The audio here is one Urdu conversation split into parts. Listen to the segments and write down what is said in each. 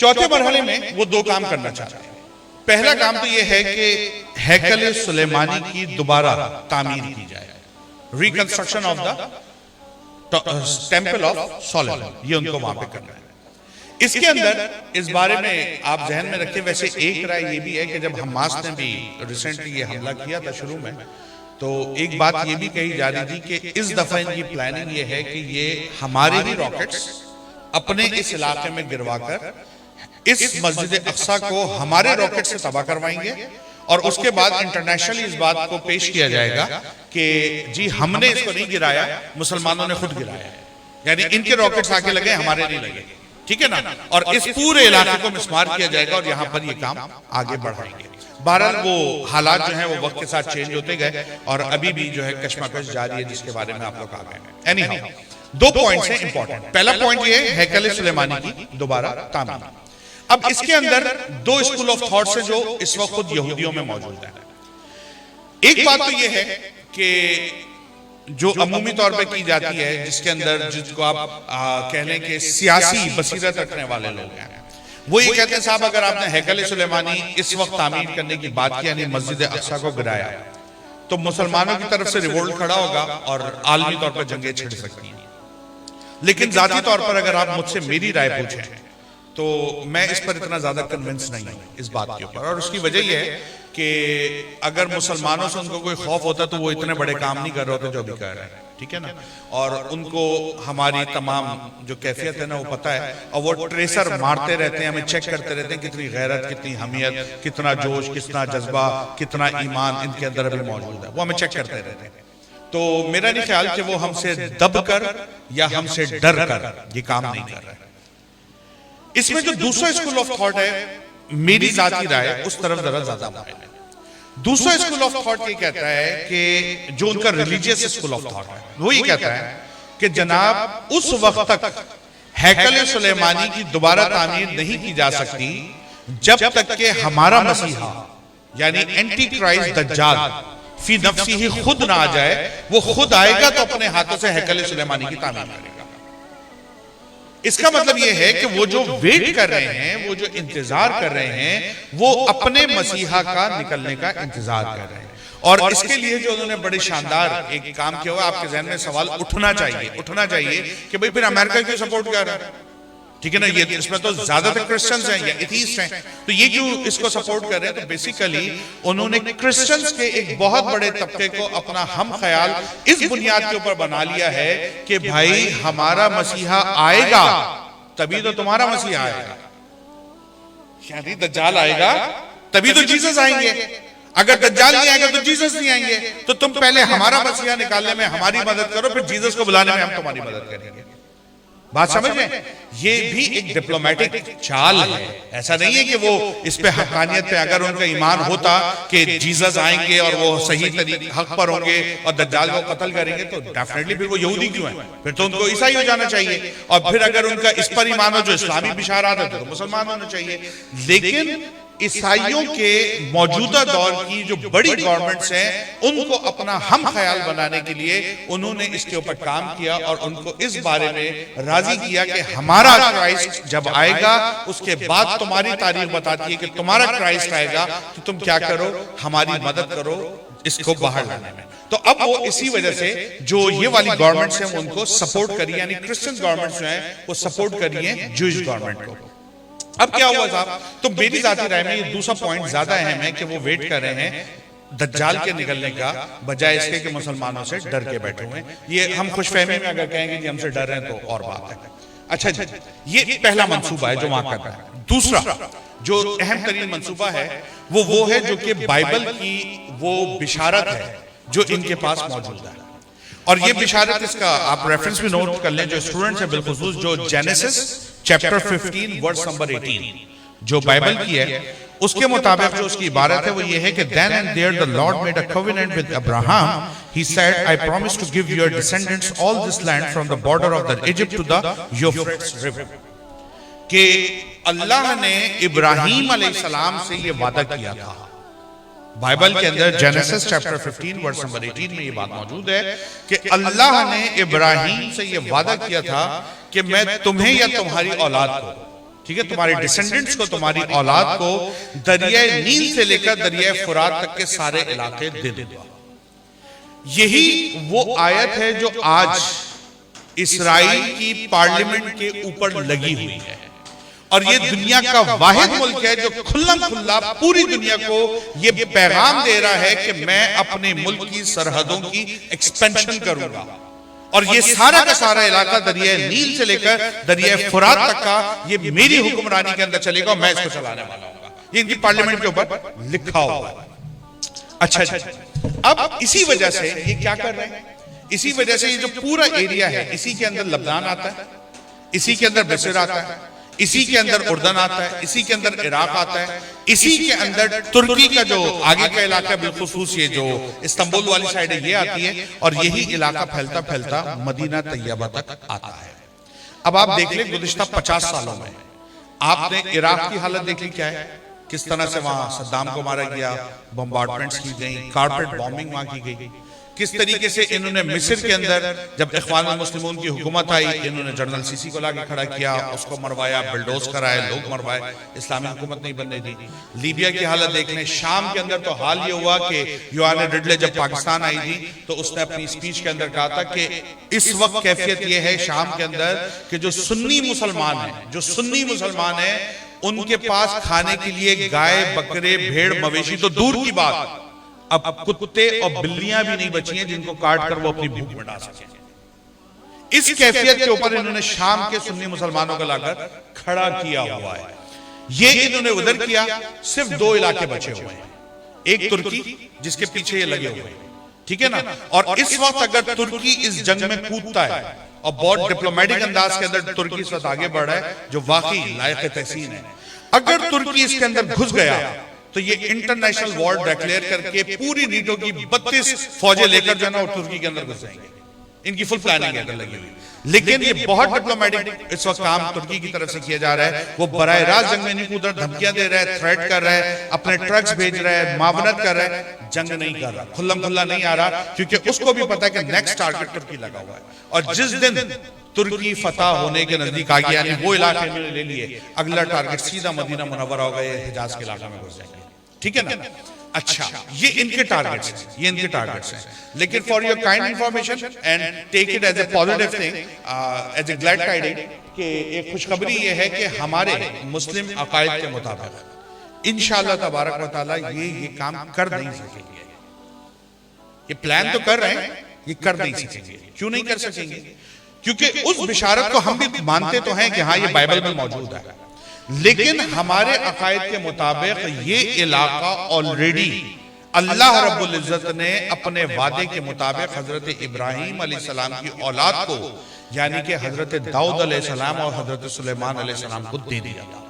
چوتھے مرحلے میں وہ دو کام کرنا چاہتے ہیں. پہلا کام تو یہ ہے کہ ہیکل سلیمانی کی دوبارہ تعمیر کی جائے, reconstruction of the temple of Solomon, یہ ان کو وہاں پہ کرنا ہے. اس کے اندر اس بارے میں آپ ذہن میں رکھیں, ویسے ایک رائے یہ بھی ہے کہ جب حماس نے بھی ریسنٹلی یہ حملہ کیا تھا شروع میں, تو ایک بات یہ بھی کہی جا رہی تھی کہ اس دفعہ ان کی پلاننگ یہ ہے کہ یہ ہمارے ہی راکٹس اپنے اس علاقے میں گروا کر اس مسجد اقصی کو ہمارے راکٹ سے تباہ کروائیں گے, اور اس کے بعد انٹرنیشنلی اس بات کو پیش کیا جائے گا کہ جی ہم نے اس کو نہیں گرایا, مسلمانوں نے خود گرایا, یعنی ان کے راکٹس آ کے لگے, ہمارے نہیں لگے, ٹھیک ہے نا, اور اس پورے علاقے کو مسمار کیا جائے گا اور یہاں پر یہ کام آگے بڑھائیں گے. بہرحال وہ حالات جو ہیں وہ وقت کے ساتھ چینج ہوتے گئے اور ابھی بھی جو ہے کشمکش جاری ہے, جس کے بارے میں آپ لوگ آگئے ہیں. اینی ہاؤ, دو پوائنٹس ہیں امپورٹنٹ. پہلا پوائنٹ یہ ہے ہیکل سلیمانی کی دوبارہ تعمیر. اب اس کے اندر دو اسکول آف تھاٹس ہیں جو اس وقت خود یہودیوں میں موجود ہیں. ایک بات تو یہ ہے کہ جو عمومی طور پہ کی جاتی ہے, جس کے اندر جس کو آپ کہہ لیں کہ سیاسی بصیرت رکھنے والے لوگ ہیں, وہ یہ کہتے ہیں صاحب اگر آپ نے ہیکل سلیمانی اس وقت تعمیر کرنے کی بات کی, یعنی مسجد اقصی کو گرایا, تو مسلمانوں کی طرف سے ریوولٹ کھڑا ہوگا اور عالمی طور پر جنگیں چھڑ سکتی ہیں. لیکن ذاتی طور پر اگر آپ مجھ سے میری رائے پوچھیں تو میں اس پر اتنا زیادہ کنونس نہیں ہوں اس بات کے اوپر, اور اس کی وجہ یہ ہے کہ اگر مسلمانوں سے ان کو کوئی خوف ہوتا تو وہ اتنے بڑے کام نہیں کر رہے ہوتے جو ابھی کر رہے ہیں, ٹھیک ہے نا, اور ان کو ہماری تمام جو کیفیت ہے نا وہ پتہ ہے, اور وہ ٹریسر مارتے رہتے ہیں, ہمیں چیک کرتے رہتے ہیں کتنی غیرت, کتنی حمیت, کتنا جوش, کتنا جذبہ, کتنا ایمان ان کے اندر ابھی موجود ہے, وہ ہمیں چیک کرتے رہتے ہیں. تو میرا نہیں خیال کہ وہ ہم سے دب کر یا ہم سے ڈر کر یہ کام نہیں کر رہے. اس میں جو دوسرا اسکول آف تھاٹ ہے, میری ذاتی رائے اس طرف ذرا زیادہ مائل ہے. دوسرا اسکول آف تھاٹ یہ کہتا ہے کہ جو ان کا ریلیجیس اسکول آف تھاٹ ہے, وہ یہ کہتا ہے کہ جناب اس وقت تک ہیکل سلیمانی کی دوبارہ تعمیر نہیں کی جا سکتی جب تک کہ ہمارا مسیحا یعنی اینٹی کرائسٹ دجال فی نفسی ہی خود نہ آ جائے. وہ خود آئے گا تو اپنے ہاتھوں سے ہیکل سلیمانی کی تعمیر کرے گا. اس کا مطلب یہ ہے کہ وہ جو ویٹ کر رہے ہیں, وہ جو انتظار کر رہے ہیں, وہ اپنے مسیحا کا نکلنے کا انتظار کر رہے ہیں. اور اس کے لیے جو انہوں نے بڑے شاندار ایک کام کیا ہوا, آپ کے ذہن میں سوال اٹھنا چاہیے کہ بھئی پھر امریکہ کیوں سپورٹ کر رہا ہے, ٹھیک ہے نا, یہ اس میں تو زیادہ تر کرسچنز ہیں یا ایتھیسٹ ہیں, تو یہ کیوں اس کو سپورٹ کر رہے ہیں. تو بیسیکلی انہوں نے کرسچنز کے ایک بہت بڑے طبقے کو اپنا ہم خیال اس بنیاد کے اوپر بنا لیا ہے کہ بھائی ہمارا مسیحا آئے گا تبھی تو تمہارا مسیحا آئے گا, یعنی دجال آئے گا تبھی تو جیسس آئیں گے. اگر دجال نہیں آئے گا تو جیسس نہیں آئیں گے, تو تم پہلے ہمارا مسیحا نکالنے میں ہماری مدد کرو, پھر جیسس کو بلانے میں ہم تمہاری مدد کریں گے. بات سمجھ میں, یہ بھی ایک ڈپلومیٹک چال ہے. ایسا نہیں ہے کہ وہ اس پہ حقانیت پہ اگر ان کا ایمان ہوتا کہ جیسس آئیں گے اور وہ صحیح طریقے حق پر ہوں گے اور دجال کو قتل کریں گے, تو ڈیفینیٹلی پھر وہ یہودی کیوں ہیں, پھر تو ان کو عیسائی ہو جانا چاہیے. اور پھر اگر ان کا اس پر ایمان ہو جو اسلامی بشارات ہے تو مسلمان ہونا چاہیے. لیکن عیسائیوں کے موجودہ دور کی جو بڑی گورنمنٹس ہیں, ان کو اپنا ہم خیال بنانے کے لیے انہوں نے اس کے اوپر کام کیا اور ان کو اس بارے میں راضی کیا کہ ہمارا کرائسٹ جب آئے گا اس کے بعد تمہاری تاریخ بتاتی ہے کہ تمہارا کرائسٹ آئے گا, تو تم کیا کرو, ہماری مدد کرو اس کو باہر لانے میں. تو اب وہ اسی وجہ سے جو یہ والی گورنمنٹس ہیں ان کو سپورٹ کری, یعنی کرسچن گورنمنٹس جو ہیں وہ سپورٹ کری ہیں جوئش گورنمنٹ کو. اب کیا ہوا صاحب, تو میری ذاتی رائے میں یہ دوسرا پوائنٹ زیادہ اہم ہے کہ وہ ویٹ کر رہے ہیں دجال کے نکلنے کا, بجائے اس کے کہ مسلمانوں سے ڈر کے بیٹھے ہوئے ہیں. یہ ہم خوش فہمی میں اگر کہیں گے کہ ہم سے ڈر رہے ہیں تو اور بات ہے. اچھا جی, یہ پہلا منصوبہ ہے جو وہاں کر رہا ہے. دوسرا جو اہم ترین منصوبہ ہے وہ ہے جو کہ بائبل کی وہ بشارت ہے جو ان کے پاس موجود ہے. اور یہ بشارت, اس کا آپ ریفرنس بھی نوٹ کر لیں جو اسٹوڈنٹس ہیں بالخصوص, جو جینیسس چیپٹر 15 ورس نمبر 18 جو بائبل کی ہے, اس کے مطابق جو اس کی عبارت ہے وہ یہ ہے کہ then and there the Lord made a covenant with Abraham. He said, I promise to give your descendants all this land from the border of the Egypt to the Euphrates river. کہ اللہ نے ابراہیم علیہ السلام سے یہ وعدہ کیا تھا. بائبل کے اندر جینیسس چیپٹر 15 ورس نمبر 18 میں یہ بات موجود ہے کہ اللہ نے ابراہیم سے یہ وعدہ کیا تھا کہ میں تمہیں یا تمہاری اولاد کو ٹھیک ہے، تمہارے ڈسینڈنٹس کو، تمہاری اولاد کو دریائے نیل سے لے کر دریائے فرات تک کے سارے علاقے دے دوں گا۔ یہی وہ آیت ہے جو آج اسرائیل کی پارلیمنٹ کے اوپر لگی ہوئی ہے، اور یہ دنیا کا واحد ملک ہے جو کھلم کھلا پوری دنیا کو یہ پیغام دے رہا ہے کہ میں اپنے ملک کی سرحدوں کی ایکسپینشن کروں گا، اور یہ سارا کا سارا علاقہ دریائے نیل سے لے کر دریائے فرات تک کا یہ میری حکمرانی کے اندر چلے گا، اور میں اس کو چلانے والا ہوں گا۔ یہ ان کی پارلیمنٹ کے اوپر لکھا ہوا ہے۔ اچھا جی، اب اسی وجہ سے یہ کیا کر رہے ہیں، اسی وجہ سے یہ جو پورا ایریا ہے، اسی کے اندر لبنان آتا ہے، اسی کے اندر مصر آتا ہے، اسی کے اندر اردن آتا ہے، اسی کے اندر عراق آتا ہے، اسی کے اندر ترکی کا جو آگے کا علاقہ ہے، بالخصوص یہ جو استنبول والی سائیڈ ہے یہ آتی ہے، اور یہی علاقہ پھیلتا پھیلتا مدینہ طیبہ تک آتا ہے۔ اب آپ دیکھ لیں گزشتہ 50 سالوں میں آپ نے عراق کی حالت دیکھ لی کیا ہے، کس طرح سے وہاں صدام کو مارا گیا، بمبارڈمنٹس کی گئیں، کارپیٹ بامبنگ وہاں کی گئی، کس طریقے سے انہوں نے مصر کے اندر جب اخوان المسلمون کی حکومت آئی، انہوں نے جنرل سیسی کو لاکے کھڑا کیا، اس کو مروایا، بلڈوز کرائے، لوگ مروائے، اسلامی حکومت نہیں بننے دی۔ لیبیا کی حالت دیکھ لیں، شام کے اندر تو حال یہ ہوا کہ یوہان ریڈلے جب پاکستان آئی تھی تو اس نے اپنی سپیچ کے اندر کہا تھا کہ اس وقت کیفیت یہ ہے شام کے اندر کہ جو سنی مسلمان ہیں ان کے پاس کھانے کے لیے گائے، بکرے، بھیڑ، مویشی تو دور کی بات، اب کتے اور بلیاں بھی نہیں بچی ہیں جن کو کاٹ کر وہ اپنی بھوک مٹا سکیں۔ اس کیفیت کے اوپر انہوں نے شام کے سنی مسلمانوں کو لا کر کھڑا کیا ہوا ہے۔ یہ انہوں نے ادھر کیا، صرف 2 علاقے بچے ہوئے ہیں، ایک ترکی جس کے پیچھے یہ لگے ہوئے ہیں، ٹھیک ہے نا، اور اس وقت اگر ترکی اس جنگ میں کودتا ہے، اور بہت ڈپلومیٹک انداز کے اندر ترکی اس وقت آگے بڑھ رہا ہے جو واقعی لائق تحسین ہے، اگر ترکی اس کے اندر گھس گیا تو یہ انٹرنیشنل وار ڈیکلیئر کر کے پوری نیٹو کی 32 فوجیں لے کر جو ہے نا وہ ترکی کے اندر گھس جائیں گے، ان کی فل پلاننگ ہے لگی ہوئی۔ لیکن یہ بہت ڈپلومیٹک اس وقت کام ترکی کی طرف سے کیا جا رہا ہے، وہ براہ راست جنگ میں نہیں کود رہا، دھمکیاں دے رہا ہے، تھریٹ کر رہا ہے، اپنے ٹرکس بھیج رہا ہے، معاونت کر رہا ہے، جنگ نہیں کر رہا، کھلم کھلا نہیں آ رہا، کیونکہ اس کو بھی پتا ہے کہ نیکسٹ ٹارگٹ ترکی لگا ہوا ہے، اور جس دن ترکی فتح ہونے کے نزدیک آ گیا، یعنی وہ علاقے میں لے لیے، اگلا ٹارگٹ سیدھا مدینہ منورہ ہوگا، یہ حجاز کے علاقے میں گھس جائیں گے، ٹھیک ہے نا۔ اچھا، یہ ان کے ٹارگٹس ہیں، لیکن for your kind information and take it as a positive thing, as a glad tiding, کہ ایک خوشخبری یہ ہے کہ ہمارے مسلم عقائد کے مطابق انشاءاللہ تبارک و تعالیٰ یہ کام کر نہیں سکیں گے، یہ پلان تو کر رہے ہیں، یہ کر نہیں سکیں گے۔ کیوں نہیں کر سکیں گے؟ کیونکہ اس بشارت کو ہم بھی مانتے تو ہیں کہ ہاں یہ بائبل میں موجود ہے، لیکن ہمارے عقائد کے مطابق یہ علاقہ آلریڈی اللہ رب العزت نے اپنے وعدے کے مطابق حضرت ابراہیم علیہ السلام کی اولاد کو، یعنی کہ حضرت داؤد علیہ السلام اور حضرت سلیمان علیہ السلام کو دے دیا تھا۔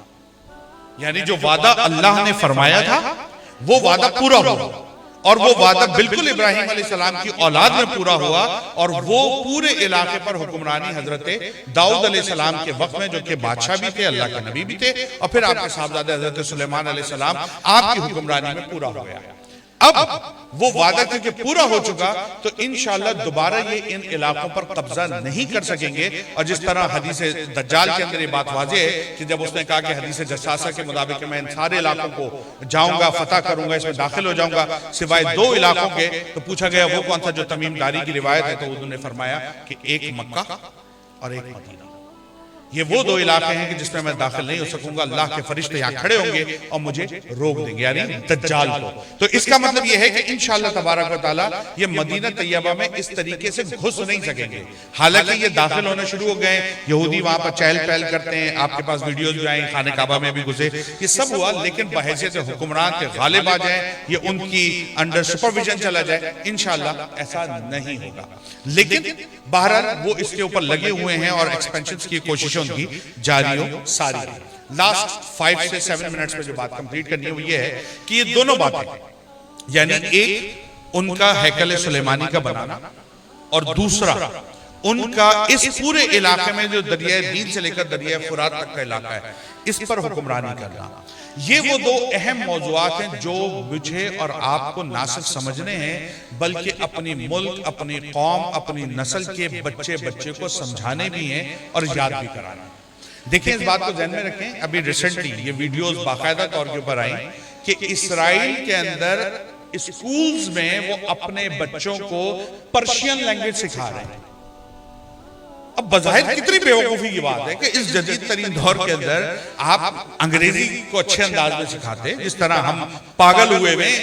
یعنی جو وعدہ اللہ نے فرمایا تھا وہ وعدہ پورا ہوا، اور وہ وعدہ بالکل ابراہیم علیہ السلام کی اولاد میں پورا ہوا، اور وہ پورے علاقے پر حکمرانی حضرت داؤد علیہ السلام کے وقت میں، جو کہ بادشاہ بھی تھے، اللہ کے نبی بھی تھے، اور پھر آپ کے صاحبزادے حضرت سلیمان علیہ السلام آپ کی حکمرانی میں پورا ہو گیا۔ اب وہ وعدہ کیونکہ پورا ہو چکا تو انشاءاللہ دوبارہ یہ ان علاقوں پر قبضہ نہیں کر سکیں گے، اور جس طرح حدیث دجال کے اندر یہ بات واضح ہے کہ جب اس نے کہا کہ حدیث جساسہ کے مطابق میں ان سارے علاقوں کو جاؤں گا، فتح کروں گا، اس میں داخل ہو جاؤں گا سوائے 2 علاقوں کے، تو پوچھا گیا وہ کون سا جو تمیم داری کی روایت ہے، تو انہوں نے فرمایا کہ ایک مکہ اور ایک مدینہ، یہ وہ 2 علاقے ہیں کہ جس میں میں داخل نہیں ہو سکوں گا، اللہ کے فرشتے یہاں کھڑے ہوں گے اور مجھے روک دیں گے، یعنی دجال کو۔ تو اس کا مطلب یہ ہے کہ انشاءاللہ تبارک و تعالیٰ یہ مدینہ طیبہ میں اس طریقے سے گھس نہیں سکیں گے۔ حالانکہ یہ داخل ہونے شروع ہو گئے، یہودی وہاں پر چہل پہل کرتے ہیں، آپ کے پاس ویڈیوز جو آئیں، خانہ کعبہ میں بھی گھسے، یہ سب ہوا، لیکن بحیثیت حکمران کے غالب آ جائیں، یہ ان کی انڈر سپرویژن چلا جائے، انشاءاللہ ایسا نہیں ہوگا۔ لیکن بہرحال وہ اس کے اوپر لگے ہوئے ہیں، اور ایکسپینشنز کی کوششوں کی جاری ہو ساری ہے۔ لاسٹ 5 سے 7 منٹس میں جو بات کمپلیٹ کرنی ہے وہ یہ ہے کہ یہ دونوں باتیں، یعنی ایک ان کا ہیکل سلیمانی کا بنانا، اور دوسرا ان کا اس پورے علاقے میں جو دریائے نیل سے لے کر دریائے فرات تک کا علاقہ ہے، اس پر حکمرانی کرنا، یہ وہ 2 اہم موضوعات ہیں جو مجھے اور آپ کو نہ صرف سمجھنے ہیں بلکہ اپنی ملک، اپنی قوم، اپنی نسل کے بچے کو سمجھانے بھی ہیں اور یاد بھی کرانا۔ دیکھیں اس بات کو ذہن میں رکھیں, ابھی ریسنٹلی یہ ویڈیوز باقاعدہ طور کے اوپر آئیں کہ اسرائیل کے اندر اسکولز میں وہ اپنے بچوں کو پرشین لینگویج سکھا رہے ہیں. اب بظاہر کتنی بیوقوفی کی بات ہے کہ اس جدید ترین دور کے اندر آپ انگریزی کو اچھے انداز میں سکھاتے, جس طرح ہم پاگل ہوئے میں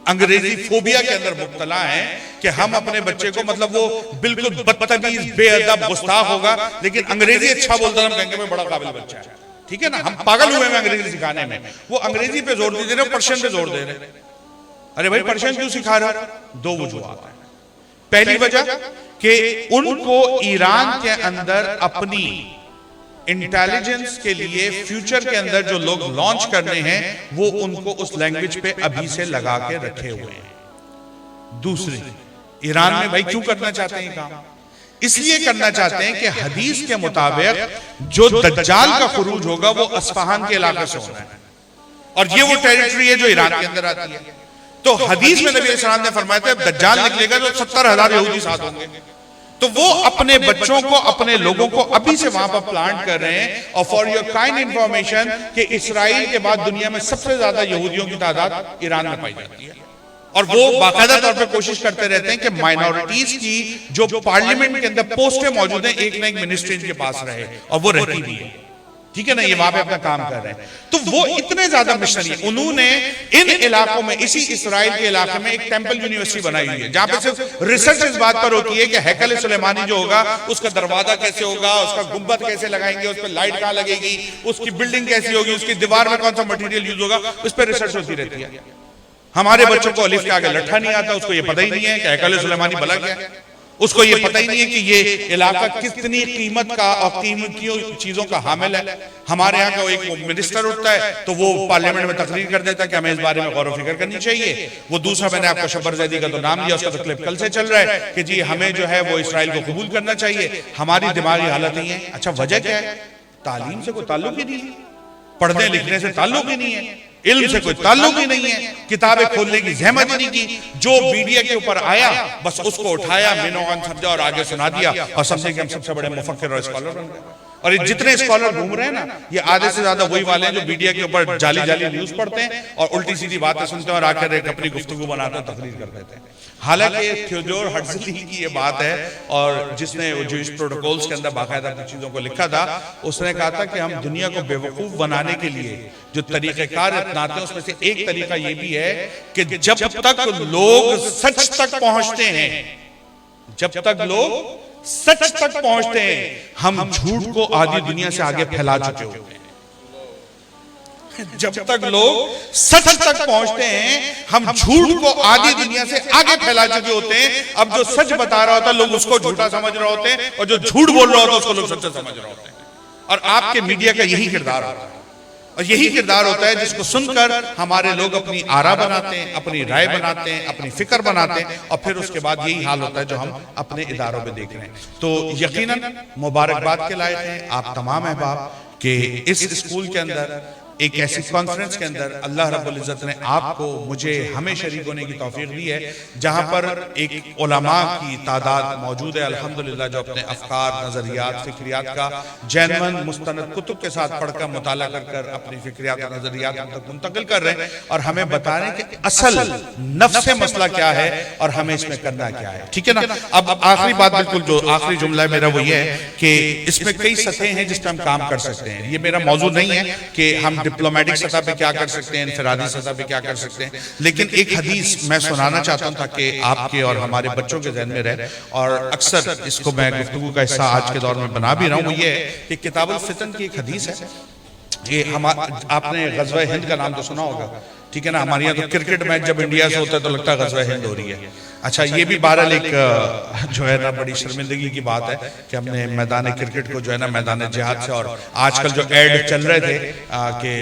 انگریزی فوبیا کے اندر مبتلا ہیں کہ ہم اپنے بچے کو, مطلب وہ بالکل بدتمیز بے ادب گستاخ ہوگا لیکن انگریزی اچھا بولتا ہے, ہم کہیں گے میں بڑا قابل بچہ ہے. ٹھیک ہے نا, ہم پاگل ہوئے ہیں انگریزی سکھانے میں. وہ انگریزی پہ زور دے رہے, پرشین پہ زور دے رہے. ارے بھائی پرشین کیوں سکھا رہا؟ دو وجوہات ہیں. پہلی وجہ کہ ان کو ایران کے اندر اپنی انٹیلیجنس کے لیے فیوچر کے اندر جو لوگ لانچ کرنے ہیں وہ ان کو اس لینگویج پہ ابھی سے لگا کے رکھے ہوئے ہیں. دوسری, ایران میں بھائی کیوں کرنا چاہتے ہیں کام؟ اس لیے کرنا چاہتے ہیں کہ حدیث کے مطابق جو دجال کا خروج ہوگا وہ اصفہان کے علاقے سے ہونا ہے, اور یہ وہ ٹیریٹری ہے جو ایران کے اندر آتی ہے. تو حدیث میں نبی علیہ السلام نے فرمایا تھا دجال نکلے گا تو 70,000 یہودی ساتھ ہوں گے. تو وہ اپنے بچوں کو, اپنے لوگوں کو ابھی سے وہاں پر پلانٹ کر رہے ہیں. اور فار یور کائنڈ انفارمیشن کہ اسرائیل کے بعد دنیا میں سب سے زیادہ یہودیوں کی تعداد ایران میں پائی جاتی ہے, اور وہ باقاعدہ طور پہ کوشش کرتے رہتے ہیں کہ مائنورٹیز کی جو پارلیمنٹ کے اندر پوسٹیں موجود ہیں ایک نہ ایک منسٹری ان کے پاس رہے, اور وہ رہتی بھی ہے. ٹھیک ہے نا, یہ وہاں پہ اپنا کام کر رہے ہیں. تو وہ اتنے زیادہ مشنری ہیں, انہوں نے ان علاقوں میں, اسی اسرائیل کے علاقے میں ایک ٹیمپل یونیورسٹی بنائی ہوئی ہے جہاں پہ صرف ریسرچ اس بات پر ہوتی ہے کہ ہیکل سلیمانی جو ہوگا اس کا دروازہ کیسے ہوگا, اس کا گنبد کیسے لگائیں گے, اس پہ لائٹ کہاں لگے گی, اس کی بلڈنگ کیسی ہوگی, اس کی دیوار میں کون سا مٹیریل یوز ہوگا, اس پہ ریسرچ ہوتی رہتی ہے. ہمارے بچوں کو الف کے آگے لٹھا نہیں آتا, اس کو یہ پتہ ہی نہیں ہے کہ ہیکل سلیمانی بلا کیا ہے, اس کو یہ پتہ ہی نہیں ہے کہ یہ علاقہ کتنی قیمت کا اور قیمتی چیزوں کا حامل ہے. ہمارے یہاں کا ایک منسٹر اٹھتا ہے تو وہ پارلیمنٹ میں تقریر کر دیتا ہے کہ ہمیں اس بارے میں غور و فکر کرنی چاہیے. وہ دوسرا, میں نے آپ کو شبر زیدی کا تو نام دیا, اس کا تو کلپ کل سے چل رہا ہے کہ جی ہمیں جو ہے وہ اسرائیل کو قبول کرنا چاہیے. ہماری دماغی حالت نہیں ہے. اچھا وجہ کیا ہے؟ تعلیم سے کوئی تعلق ہی نہیں ہے, پڑھنے لکھنے سے تعلق ہی نہیں ہے, علم سے کوئی تعلق ہی نہیں ہے, کتابیں کھولنے کی زحمت ہی نہیں کی. جو میڈیا کے اوپر آیا بس اس کو اٹھایا, مینوغن سمجھا اور آگے سنا دیا, اور سمجھے کہ ہم سب سے بڑے مفکر اور اسکالر بن گئے. اور یہ جتنے اسکالر گھوم رہے ہیں نا, یہ آدھے سے زیادہ وہی والے ہیں جو میڈیا کے اوپر جعلی نیوز پڑھتے ہیں اور الٹی سیدھی باتیں سنتے ہیں اور آ کر ایک اپنی گفتگو بناتے ہیں, تقریر کر دیتے ہیں. حالانکہ تھیوڈور ہرزلی کی یہ بات ہے, اور جس نے جو اس پروٹوکولز کے اندر باقاعدہ اپنی چیزوں کو لکھا تھا, اس نے کہا تھا کہ ہم دنیا کو بیوقوف بنانے کے لیے جو طریقہ کار اپناتے ہیں اس میں سے ایک طریقہ یہ بھی ہے کہ جب تک لوگ سچ تک پہنچتے ہیں, جب تک لوگ سچ تک پہنچتے ہیں, ہم جھوٹ کو آدھی دنیا سے آگے پھیلا چکے ہوتے ہیں. جب تک لوگ سچ تک پہنچتے ہیں ہم جھوٹ کو آدھی دنیا سے آگے پھیلا چکے ہوتے ہیں. اب جو سچ بتا رہا ہوتا ہے لوگ اس کو جھوٹا سمجھ رہے ہوتے ہیں, اور جو جھوٹ بول رہا ہوتا ہے اس کو لوگ سچا سمجھ رہے ہوتے ہیں. اور آپ کے میڈیا کا یہی کردار ہوتا ہے, اور یہی کردار ہوتا ہے جس کو سن کر ہمارے لوگ اپنی آرا بناتے ہیں, اپنی رائے بناتے ہیں, اپنی فکر بناتے ہیں, اور پھر اس کے بعد یہی حال ہوتا ہے جو ہم اپنے اداروں میں دیکھ رہے ہیں. تو یقیناً مبارکباد کے لائق ہیں آپ تمام احباب کہ اس اسکول کے اندر ایک ایسی کانفرنس کے اندر اللہ رب العزت نے آپ کو, مجھے, ہمیں شریک ہونے کی توفیق دی ہے جہاں پر ایک علماء کی تعداد موجود ہے الحمدللہ جو اپنے افکار, نظریات, فکریات کا جینون مستند کتب کے ساتھ پڑھ کر مطالعہ کر کر اپنی فکریات اور نظریات ہم تک منتقل کر رہے ہیں, اور ہمیں بتا رہے ہیں کہ اصل نفس مسئلہ کیا ہے اور ہمیں اس میں کرنا کیا ہے. ٹھیک ہے نا. اب آخری بات, بالکل جو آخری جملہ ہے میرا وہ یہ ہے کہ اس میں کئی سطحیں ہیں جس پہ ہم کام کر سکتے ہیں. یہ میرا موضوع نہیں ہے کہ ہم ڈپلومیٹک سطح پہ کیا کر سکتے ہیں, انفرادی سطح پہ کیا کر سکتے ہیں, لیکن ایک حدیث میں سنانا چاہتا ہوں تاکہ آپ کے اور ہمارے بچوں کے ذہن میں رہے, اور اکثر اس کو میں گفتگو کا حصہ آج کے دور میں بنا بھی رہا ہوں. وہ یہ ہے کہ کتاب الفتن کی ایک حدیث ہے. یہ آپ نے غزوہ ہند کا نام تو سنا ہوگا, ٹھیک ہے نا. ہمارے یہاں تو کرکٹ میچ جب انڈیا سے ہوتا ہے تو لگتا ہے غزوہ ہند ہو رہی ہے. اچھا یہ بھی بہرحال ایک جو ہے نا بڑی شرمندگی کی بات ہے کہ ہم نے میدان کرکٹ کو جو ہے نا میدان جہاد سے, اور آج کل جو ایڈ چل رہے تھے کہ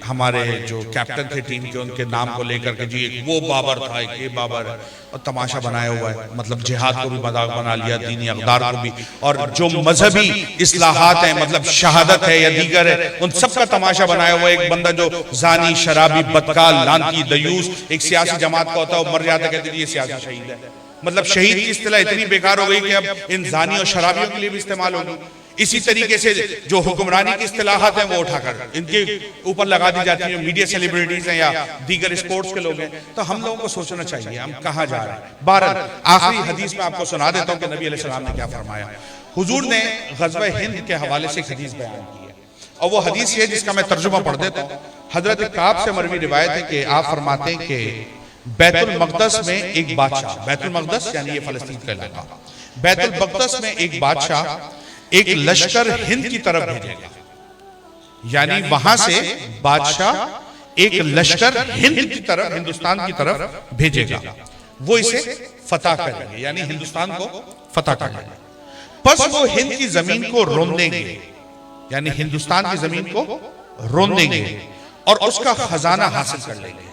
ہمارے جو کیپٹن تھے ٹیم کے ان کے نام کو لے کر کے جی وہ بابر تھا, ایک یہ بابر, اور تماشا بنایا ہوا ہے. مطلب جہاد کو بھی مذاق بنا لیا, دینی اقدار کو بھی, اور جو مذہبی اصلاحات ہیں مطلب شہادت ہے یا دیگر ہے ان سب کا تماشا بنایا ہوا ہے. ایک بندہ جو زانی, شرابی, بدکار, لانتی, دیوس ایک سیاسی جماعت کا ہوتا ہے, وہ مر جاتا ہے کہتے ہیں یہ سیاسی شہید ہے. مطلب شہید کی اصطلاح اتنی بیکار ہو گئی کہ اب ان زانی اور شرابیوں کے لیے بھی استعمال ہوگی. اسی طریقے سے جو حکمرانی کی اصطلاحات ہیں وہ اٹھا کر ان کے اوپر لگا دی جاتی ہیں، میڈیا سیلیبریٹیز ہیں یا دیگر اسپورٹس کے لوگ ہیں. تو ہم لوگوں کو سوچنا چاہیے ہم کہاں جا رہے ہیں. بہرحال آخری حدیث میں آپ کو سنا دیتا ہوں کہ نبی علیہ السلام نے کیا فرمایا. حضور نے غزوہ ہند کے حوالے سے ایک حدیث بیان کی ہے، اور وہ حدیث یہ جس کا میں ترجمہ پڑھ دیتا ہوں. حضرت کعب سے مروی روایت ہے کہ آپ فرماتے ہیں کہ بیت المقدس میں ایک بادشاہ، بیت المقدس یعنی یہ فلسطین کا علاقہ، بیت المقدس میں ایک بادشاہ ایک لشکر ہند کی طرف بھیجے گا. یعنی وہاں سے بادشاہ ایک لشکر ہند کی طرف، ہندوستان کی طرف بھیجے گا. وہ اسے فتح کریں گے، یعنی ہندوستان کو فتح کریں گے. پس وہ ہند کی زمین کو رون دیں گے، یعنی ہندوستان کی زمین کو رون دیں گے اور اس کا خزانہ حاصل کر لیں گے،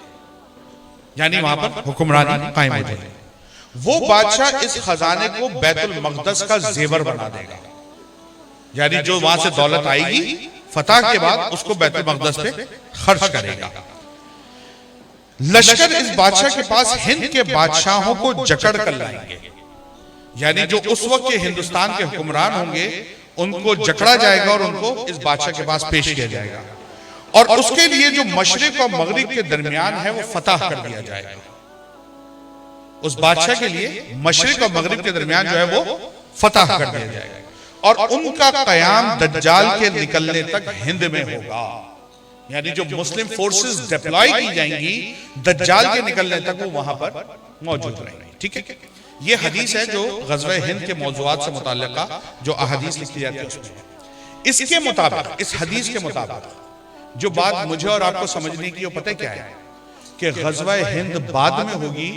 یعنی وہاں پر حکمرانی قائم ہو جائے گی. وہ بادشاہ اس خزانے کو بیت المقدس کا زیور بنا دے گا، یعنی جو وہاں سے دولت آئے گی فتح کے بعد اس کو بیت المقدس پہ خرچ کرے گا. لشکر اس بادشاہ کے پاس ہند کے بادشاہوں کو جکڑ کر لائیں گے، یعنی جو اس وقت کے ہندوستان کے حکمران ہوں گے ان کو جکڑا جائے گا اور ان کو اس بادشاہ کے پاس پیش کیا جائے گا، اور اس کے لیے جو مشرق اور مغرب کے درمیان ہے وہ فتح کر دیا جائے گا. اس بادشاہ کے لیے مشرق اور مغرب کے درمیان جو ہے وہ فتح کر دیا جائے گا، اور ان کا قیام دجال کے نکلنے تک ہند میں ہوگا. یعنی جو مسلم فورسز ڈپلائی کی جائیں گی دجال کے نکلنے تک وہ وہاں پر موجود رہیں گے. ٹھیک ہے، یہ حدیث ہے جو غزوہ ہند کے موضوعات سے متعلقہ جو احادیث لکھی جاتی ہے اس میں. اس کے مطابق، اس حدیث کے مطابق جو بات مجھے اور آپ کو سمجھنے کی وہ پتہ کیا ہے کہ غزوہ ہند بعد میں ہوگی،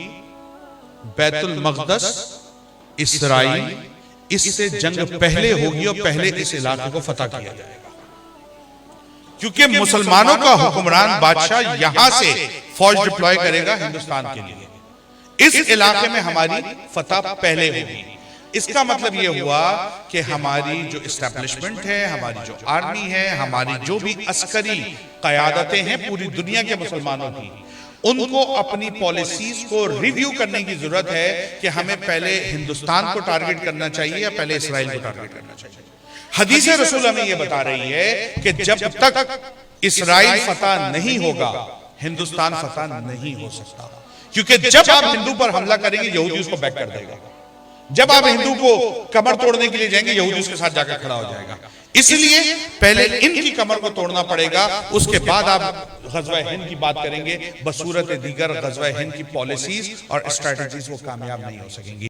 بیت المقدس اسرائیل اس سے جنگ پہلے ہوگی اور پہلے اس علاقے کو فتح کیا جائے گا، کیونکہ مسلمانوں کا حکمران بادشاہ یہاں سے فوج ڈپلوائے کرے گا ہندوستان کے لیے. اس علاقے میں ہماری فتح پہلے ہوگی. اس کا مطلب یہ ہوا کہ ہماری جو اسٹیبلشمنٹ ہے، ہماری جو آرمی ہے، ہماری جو بھی عسکری قیادتیں ہیں پوری دنیا کے مسلمانوں کی، ان کو اپنی پالیسیز کو ریویو کرنے کی ضرورت ہے کہ ہمیں پہلے ہندوستان کو ٹارگٹ کرنا چاہیے یا پہلے اسرائیل کو ٹارگٹ کرنا چاہیے. حدیث رسول ہمیں یہ بتا رہی ہے کہ جب تک اسرائیل فتح نہیں ہوگا ہندوستان فتح نہیں ہو سکتا، کیونکہ جب آپ ہندو پر حملہ کریں گے یہودی اس کو بیک کر دے گا. جب آپ ہندو کو کمر توڑنے کے لیے جائیں گے یہودی اس کے ساتھ جا کر کھڑا ہو جائے گا. اس لیے پہلے ان کی کمر کو توڑنا پڑے گا، اس کے بعد آپ غزوہ ہند کی بات کریں گے. بصورت دیگر غزوہ ہند کی پالیسیز اور اسٹریٹجیز وہ کامیاب نہیں ہو سکیں گی.